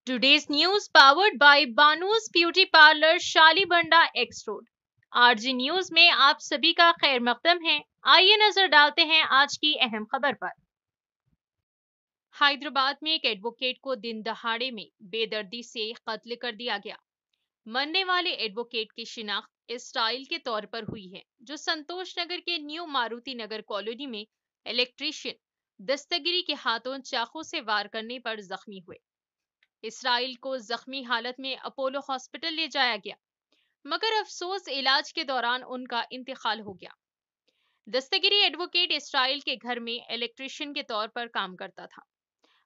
Today's news powered by Banu's Beauty Parlor Shalibanda X road. RG news में आप सभी का खैर मकदम है। आइए नजर डालते हैं आज की अहम खबर पर। हैदराबाद में एक एडवोकेट को दिन दहाड़े में बेदर्दी से कत्ल कर दिया गया। मरने वाले एडवोकेट की शिनाख्त इसराइल के तौर पर हुई है, जो संतोष नगर के न्यू मारुति नगर कॉलोनी में इलेक्ट्रीशियन दस्तगिरी के हाथों चाकू से वार करने पर जख्मी हुए। इसराइल को जख्मी हालत में अपोलो हॉस्पिटल ले जाया गया, मगर अफसोस इलाज के दौरान उनका इंतकाल हो गया। दस्तगिरी एडवोकेट इसराइल के घर में इलेक्ट्रीशियन के तौर पर काम करता था।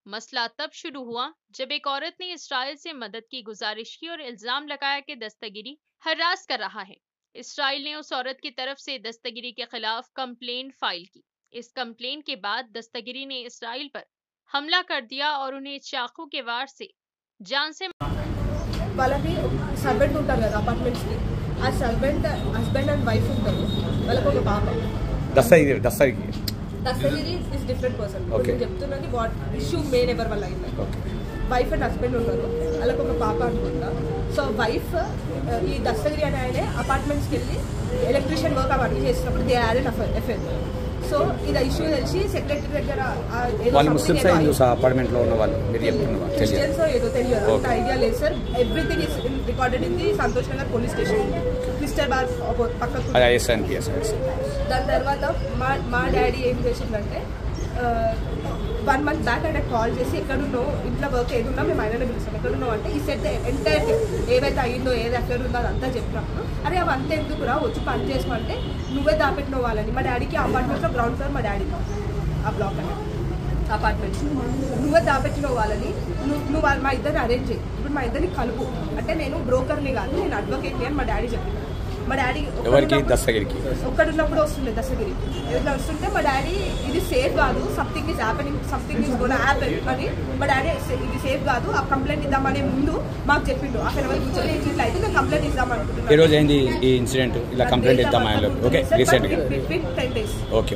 मसला तब शुरू हुआ जब एक औरत ने इसराइल से मदद की गुजारिश की और इल्जाम लगाया कि दस्तगिरी हरास कर रहा है। इसराइल ने उस औरत की तरफ से दस्तगिरी के खिलाफ कंप्लेंट फाइल की। इस कंप्लेंट के बाद दस्तगिरी ने इसराइल पर हमला कर दिया और उन्हें चाकू के वार से जान से వాళ్ళకి సర్వెంట్ ఉంటారు కదా అపార్ట్మెంట్స్ కి, ఆ సర్వెంట్ హస్బెండ్ అండ్ వైఫ్ ఉంటారు. వాళ్ళకి ఒక పాప. Dastagiri is different person. నేను చెప్తున్నది వాట్ ఇష్యూ మెయిన్ ఎవరి వల్ల అయింది. వైఫ్ అండ్ హస్బెండ్ ఉంటారు, వాళ్ళకి ఒక పాప అనుకుంటా. సో వైఫ్ ఈ దస్తగిరి అనే ఆయన అపార్ట్మెంట్స్కి వెళ్ళి ఎలక్ట్రీషియన్ వర్క్ అవన్నీ చేసినప్పుడు they had an affair. So ఇది ఇష్యూ తెలిసి సెక్రటరీ దగ్గర అపార్ట్మెంట్ లో ఉన్న వాళ్ళు క్రిస్టియన్స్ ఏదో తెలియదు, అంత ఐడియా లేదు sir. Everything is recorded in the Santosh Nagar police station, crystal bar పక్కకు. దాని తర్వాత మా డాడీ ఏం చేసిందంటే 1 month బ్యాక్ అంటే కాల్ చేసి ఎక్కడున్నావు, ఇంట్లో వర్క్ ఏదున్నా మేము ఆయననే పిలుస్తాం, ఎక్కడున్నావు అంటే ఈ సెట్ ఎంటైర్ ఏవైతే అయ్యిందో ఏది అఫేర్ ఉందో అదంతా చెప్పినప్పుడు అరే అవి అంతా ఎందుకు రా వచ్చి పని చేసుకోమంటే నువ్వే దాపెట్టిన వాళ్ళని. మా డాడీకి అపార్ట్మెంట్స్లో గ్రౌండ్ ఫ్లోర్ మా డాడీ ఆ బ్లాక్ అని అపార్ట్మెంట్స్ నువ్వే దాపెట్టిన వాళ్ళని నువ్వు మా ఇద్దరిని అరేంజ్ చేయి, ఇప్పుడు మా ఇద్దరిని కలుపు అంటే నేను బ్రోకర్ని కాదు నేను అడ్వకేట్ని అని మా డాడీ చెప్పిన. మా డాడీ ఒక్కడున్నప్పుడు వస్తుండే దస్తగిరి ఎట్లా వస్తుంటే మా డాడీ ఇది సేఫ్ కాదు, something is happening, something is gonna happen అని మా డాడీ ఇది సేఫ్ కాదు ఆ కంప్లైంట్ ఇద్దామనే ముందు మాకు చెప్పిండు. అక్కడ వరకు కూర్చొని ఇట్లా అయితే నేను కంప్లైంట్ ఇద్దాం అనుకుంటున్నాను. ఈ రోజు ఏంది ఈ ఇన్సిడెంట్ ఇలా కంప్లైంట్ ఇద్దామా? ఓకే రీసెంట్ గా 10 days ఓకే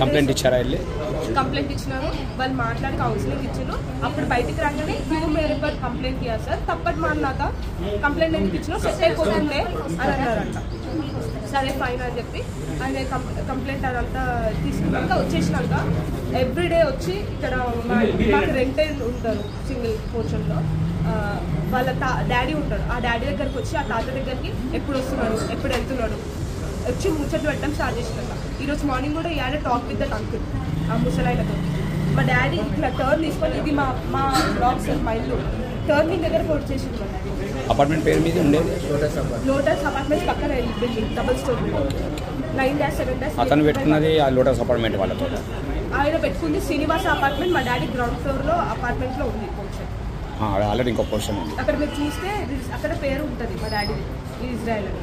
కంప్లైంట్ ఇచ్చారా? వెళ్ళి కంప్లైంట్ ఇచ్చినారు, వాళ్ళు మాట్లాడి కౌన్సిలింగ్ ఇచ్చారు. అప్పుడు బయటికి రాగానే క్యూ మేరే పర్ కంప్లైంట్ కియా సార్, తప్పటి మాట్లాక కంప్లైంట్ ఎందుకు ఇచ్చినా సెట్ అయిపోతుందే అని అన్నారంట. సరే ఫైన్ అని చెప్పి ఆయన కంప్లైంట్ అదంతా తీసుకున్నాక వచ్చేసినాక ఎవ్రీడే వచ్చి ఇక్కడ మాకు రెంటెడ్ ఉంటారు సింగిల్ పోర్షన్లో, వాళ్ళ డాడీ ఉంటాడు. ఆ డాడీ దగ్గరికి వచ్చి ఆ తాత దగ్గరికి ఎప్పుడు వస్తున్నాడు ఎప్పుడు వెళ్తున్నాడు వచ్చి ముచ్చట్లు పెట్టడం స్టార్ట్ చేసినాక ఈరోజు మార్నింగ్ కూడా ఈ టాక్ విత్ దట్ అంకుల్ ఆ ముసలాయనతో. మా డాడీ ఇట్లా టర్న్ తీసుకొని ఇది మా బ్లాక్ సార్ మా ఇల్లు టర్నింగ్ దగ్గరకు వచ్చేసింది. మా డాడీ అపార్ట్మెంట్ పేరు మీద ఉండేది లోటస్ అపార్ట్మెంట్స్ పక్కన బిల్డింగ్ డబుల్ స్టోరీ 9-7. అతను పెట్టుకున్నది ఆ లోటస్ అపార్ట్మెంట్ వాళ్ళతో. ఆయన పెట్టుకుంది శ్రీనివాస అపార్ట్మెంట్, మా డాడీ గ్రౌండ్ ఫ్లోర్లో అపార్ట్మెంట్లో ఉంది పోర్షన్. ఆల్రెడీ ఇంకో పోర్షన్ ఉంది అక్కడ మీరు చూస్తే అక్కడ పేరు ఉంటుంది మా డాడీ ఇజ్రాయెల్ అని.